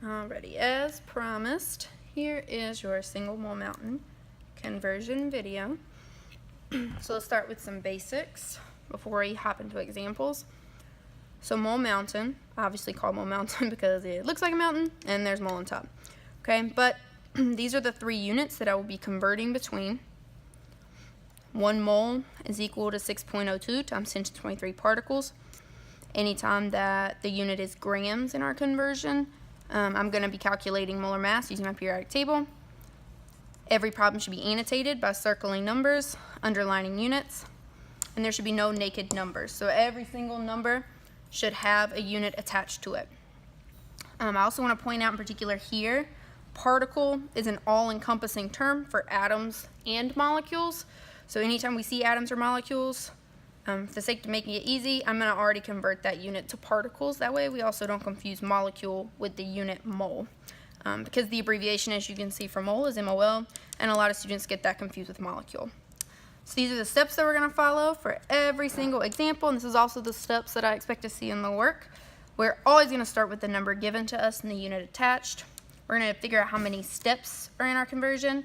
Alrighty, as promised, here is your single mole mountain conversion video. So let's start with some basics before we hop into examples. So mole mountain, obviously called mole mountain because it looks like a mountain and there's mole on top. Okay, but these are the three units that I will be converting between. 1 mole is equal to 6.02 times 10 to the 23 particles. Anytime that the unit is grams in our conversion, I'm going to be calculating molar mass using my periodic table. Every problem should be annotated by circling numbers, underlining units, and there should be no naked numbers. So every single number should have a unit attached to it. I also want to point out in particular here, particle is an all-encompassing term for atoms and molecules. So anytime we see atoms or molecules, for the sake of making it easy, I'm going to already convert that unit to particles. That way we also don't confuse molecule with the unit mole. Because the abbreviation, as you can see, for mole is MOL, and a lot of students get that confused with molecule. So these are the steps that we're going to follow for every single example, and this is also the steps that I expect to see in the work. We're always going to start with the number given to us and the unit attached. We're going to figure out how many steps are in our conversion.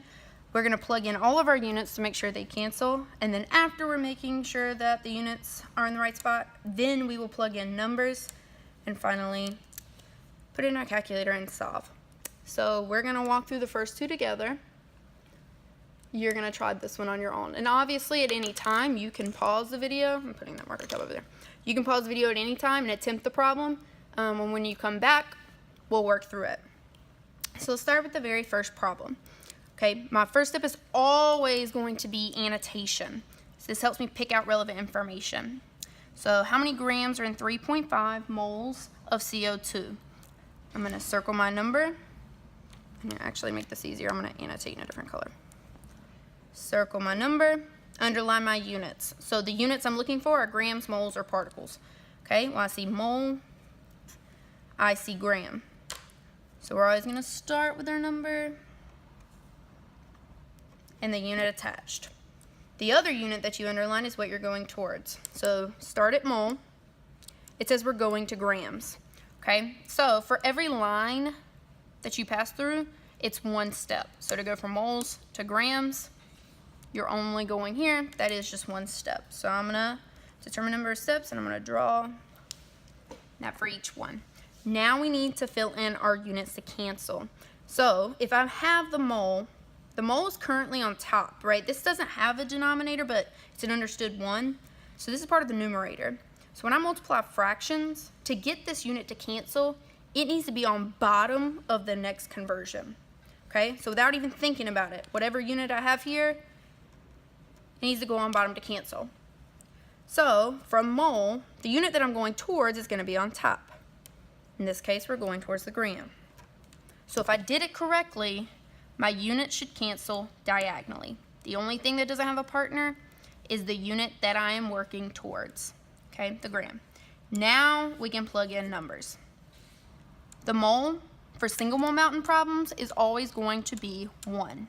We're going to plug in all of our units to make sure they cancel, and then after we're making sure that the units are in the right spot, then we will plug in numbers and finally put it in our calculator and solve. So we're going to walk through the first two together. You're going to try this one on your own, and obviously at any time you can pause the video. I'm putting that marker tab over there. You can pause the video at any time and attempt the problem, and when you come back we'll work through it. So let's start with the very first problem. Okay, my first step is always going to be annotation. So this helps me pick out relevant information. So how many grams are in 3.5 moles of CO2? I'm going to circle my number. I'm going to actually make this easier. I'm going to annotate in a different color. Circle my number, underline my units. So the units I'm looking for are grams, moles, or particles. Okay, well I see mole, I see gram. So we're always going to start with our number and the unit attached. The other unit that you underline is what you're going towards. So start at mole. It says we're going to grams. Okay, so for every line that you pass through, it's one step. So to go from moles to grams, you're only going here. That is just one step. So I'm gonna determine number of steps and I'm gonna draw that for each one. Now we need to fill in our units to cancel. So if I have the mole is currently on top, right? This doesn't have a denominator, but it's an understood one. So this is part of the numerator. So when I multiply fractions, to get this unit to cancel, it needs to be on bottom of the next conversion. Okay, so without even thinking about it, whatever unit I have here, it needs to go on bottom to cancel. So from mole, the unit that I'm going towards is going to be on top. In this case, we're going towards the gram. So if I did it correctly, my unit should cancel diagonally. The only thing that doesn't have a partner is the unit that I am working towards, okay, the gram. Now we can plug in numbers. The mole for single mole mountain problems is always going to be 1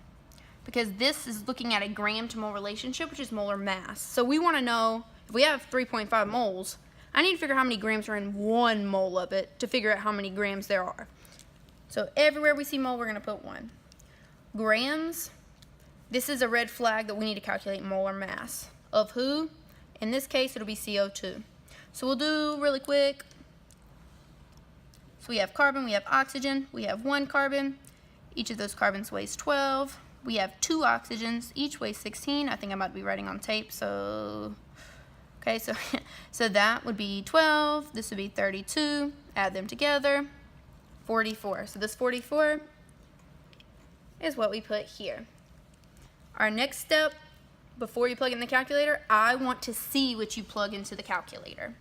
because this is looking at a gram to mole relationship, which is molar mass. So we want to know if we have 3.5 moles, I need to figure out how many grams are in 1 mole of it to figure out how many grams there are. So everywhere we see mole, we're going to put 1. Grams, this is a red flag that we need to calculate molar mass. Of who? In this case, it'll be CO2. So we'll do really quick. So we have carbon, we have oxygen, we have 1 carbon. Each of those carbons weighs 12. We have 2 oxygens, each weighs 16. I think I might be writing on tape, so... Okay, so that would be 12. This would be 32. Add them together, 44. So this 44 is what we put here. Our next step, before you plug in the calculator, I want to see what you plug into the calculator.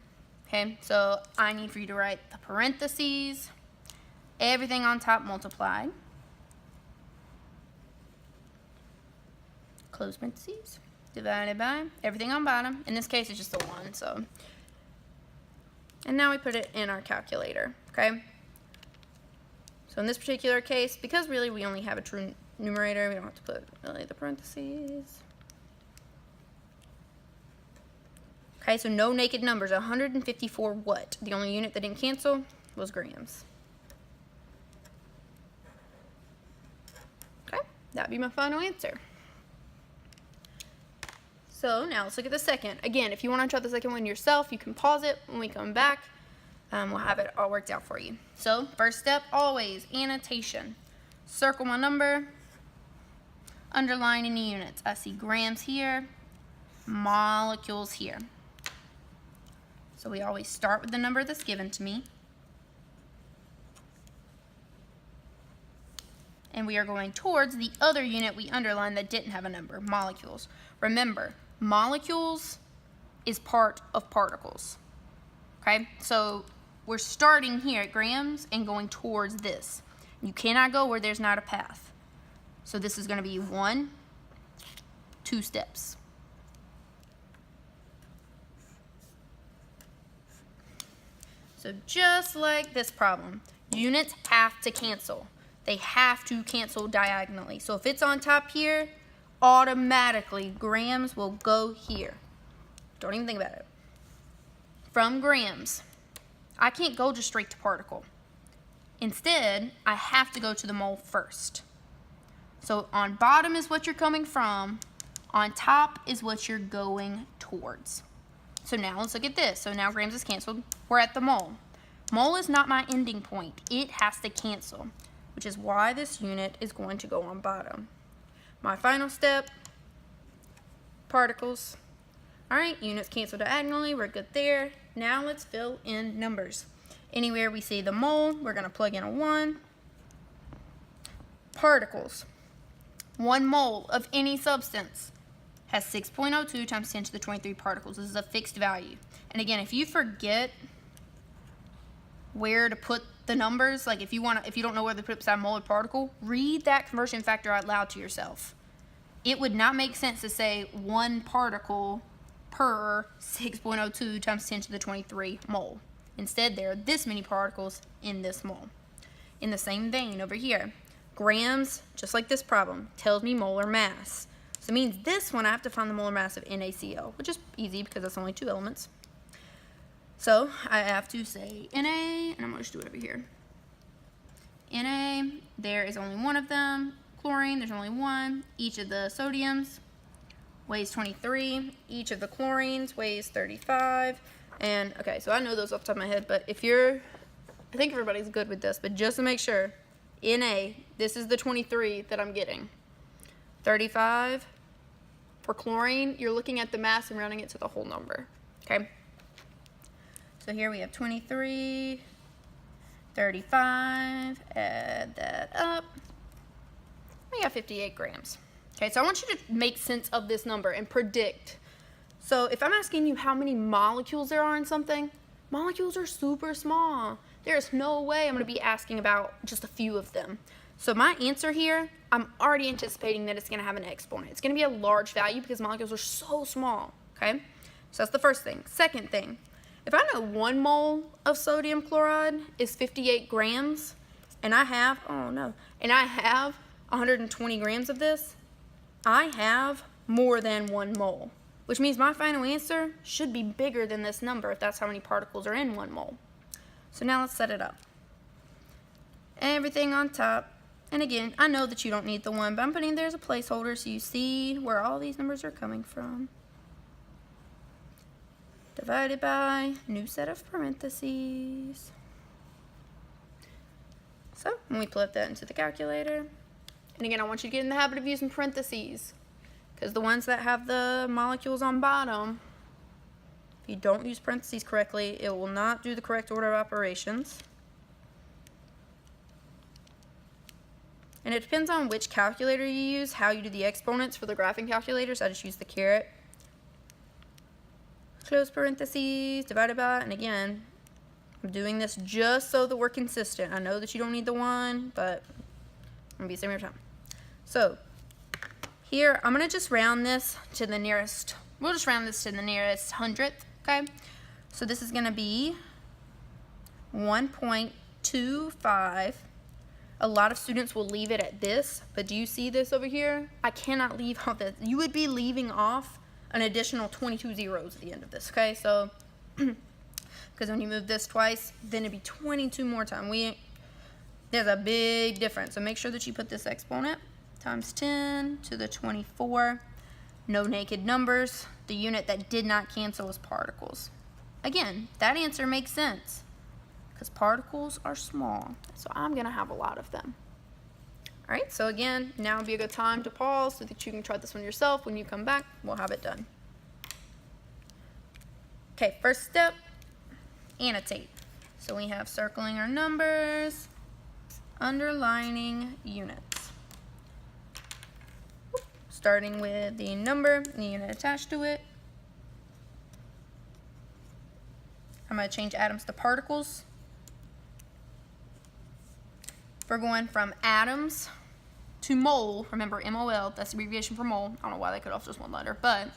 Okay, so I need for you to write the parentheses, everything on top multiplied, close parentheses, divided by everything on bottom. In this case, it's just a 1, so. And now we put it in our calculator, okay? So in this particular case, because really we only have a true numerator, we don't have to put really the parentheses. Okay, so no naked numbers, 154 what? The only unit that didn't cancel was grams. that'd be my final answer. So now let's look at the second. Again, if you want to try the second one yourself, you can pause it. When we come back, we'll have it all worked out for you. So first step, always annotation. Circle my number, underline any units. I see grams here, molecules here. So we always start with the number that's given to me. And we are going towards the other unit we underlined that didn't have a number, molecules. Remember, molecules is part of particles. Okay, so we're starting here at grams and going towards this. You cannot go where there's not a path. So this is going to be 1, 2 steps. So just like this problem, units have to cancel. They have to cancel diagonally. So if it's on top here, automatically grams will go here. Don't even think about it. From grams, I can't go just straight to particle. Instead, I have to go to the mole first. So on bottom is what you're coming from. On top is what you're going towards. So now let's look at this. So now grams is canceled. We're at the mole. Mole is not my ending point. It has to cancel, which is why this unit is going to go on bottom. My final step, particles. All right, units cancel diagonally. We're good there. Now let's fill in numbers. Anywhere we see the mole, we're going to plug in a 1. Particles. 1 mole of any substance has 6.02 times 10 to the 23 particles. This is a fixed value. And again, if you forget where to put the numbers, like if you don't know where to put beside mole or particle, read that conversion factor out loud to yourself. It would not make sense to say 1 particle per 6.02 times 10 to the 23 mole. Instead, there are this many particles in this mole. In the same vein over here, grams, just like this problem, tells me molar mass. So it means this one I have to find the molar mass of NaCl, which is easy because that's only 2 elements. So I have to say Na, and I'm going to just do it over here. Na, there is only 1 of them. Chlorine, there's only 1. Each of the sodiums weighs 23. Each of the chlorines weighs 35. And, okay, so I know those off the top of my head, but I think everybody's good with this, but just to make sure, Na, this is the 23 that I'm getting. 35 for chlorine, you're looking at the mass and rounding it to the whole number, okay? So here we have 23, 35, add that up. We got 58 grams. Okay, so I want you to make sense of this number and predict. So if I'm asking you how many molecules there are in something, molecules are super small. There's no way I'm going to be asking about just a few of them. So my answer here, I'm already anticipating that it's going to have an exponent. It's going to be a large value because molecules are so small, okay? So that's the first thing. Second thing, if I know 1 mole of sodium chloride is 58 grams, and I have 120 grams of this, I have more than 1 mole, which means my final answer should be bigger than this number if that's how many particles are in 1 mole. So now let's set it up. Everything on top. And again, I know that you don't need the 1, but I'm putting there as a placeholder so you see where all these numbers are coming from. Divided by new set of parentheses. So when we plug that into the calculator, and again, I want you to get in the habit of using parentheses, because the ones that have the molecules on bottom, if you don't use parentheses correctly, it will not do the correct order of operations. And it depends on which calculator you use, how you do the exponents for the graphing calculators. I just use the caret. Close parentheses, divided by, and again, I'm doing this just so that we're consistent. I know that you don't need the 1, but I'm going to be saving your time. So here, I'm going to just round this to the nearest, we'll just round this to the nearest 100th, okay? So this is going to be 1.25. A lot of students will leave it at this, but do you see this over here? I cannot leave off this. You would be leaving off an additional 22 zeros at the end of this, okay? So, because when you move this twice, then it'd be 22 more times. There's a big difference, so make sure that you put this exponent. times 10 to the 24. No naked numbers. The unit that did not cancel is particles. Again, that answer makes sense because particles are small, so I'm going to have a lot of them. All right, so again, now would be a good time to pause so that you can try this one yourself. When you come back, we'll have it done. Okay, first step, annotate. So we have circling our numbers, underlining units. Starting with the number and the unit attached to it. I'm going to change atoms to particles. We're going from atoms to mole. Remember, MOL, that's the abbreviation for mole. I don't know why they cut off just one letter, but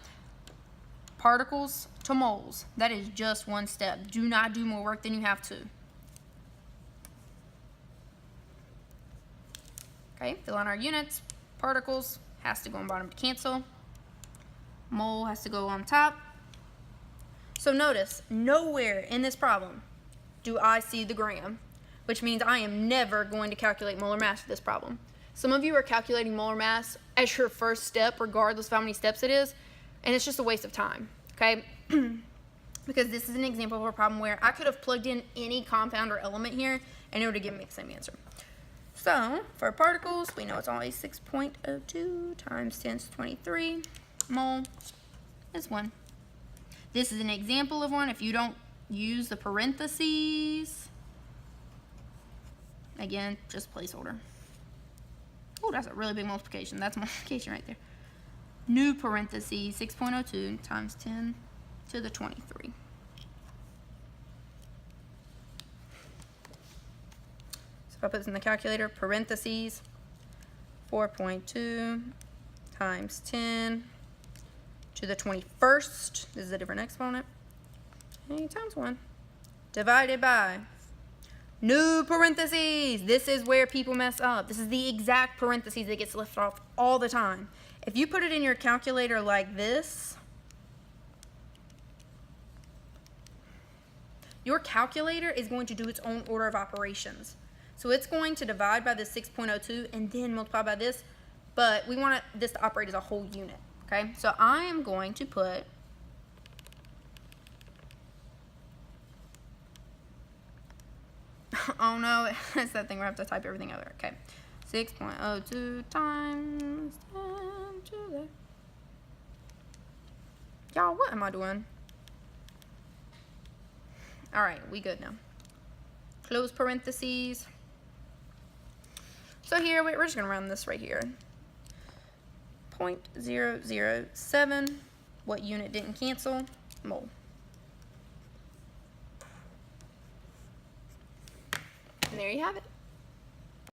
particles to moles. That is just one step. Do not do more work than you have to. Okay, fill in our units. Particles has to go on bottom to cancel. Mole has to go on top. So notice, nowhere in this problem do I see the gram, which means I am never going to calculate molar mass for this problem. Some of you are calculating molar mass as your first step, regardless of how many steps it is, and it's just a waste of time, okay? Because this is an example of a problem where I could have plugged in any compound or element here, and it would have given me the same answer. So, for particles, we know it's always 6.02 times 10 to the 23. Mole is 1. This is an example of one. If you don't use the parentheses, again, just placeholder. Oh, that's a really big multiplication. That's multiplication right there. New parentheses, 6.02 times 10 to the 23. So if I put this in the calculator, parentheses, 4.2 times 10 to the 21st, this is a different exponent, and times 1, divided by new parentheses. This is where people mess up. This is the exact parentheses that gets left off all the time. If you put it in your calculator like this, your calculator is going to do its own order of operations. So it's going to divide by this 6.02 and then multiply by this, but we want this to operate as a whole unit, okay? So I am going to put oh no, it's that thing where I have to type everything over. Okay, 6.02 times 10 to the... Y'all, what am I doing? All right, we good now. Close parentheses. So here, we're just gonna round this right here. 0.007. What unit didn't cancel? Mole. And there you have it.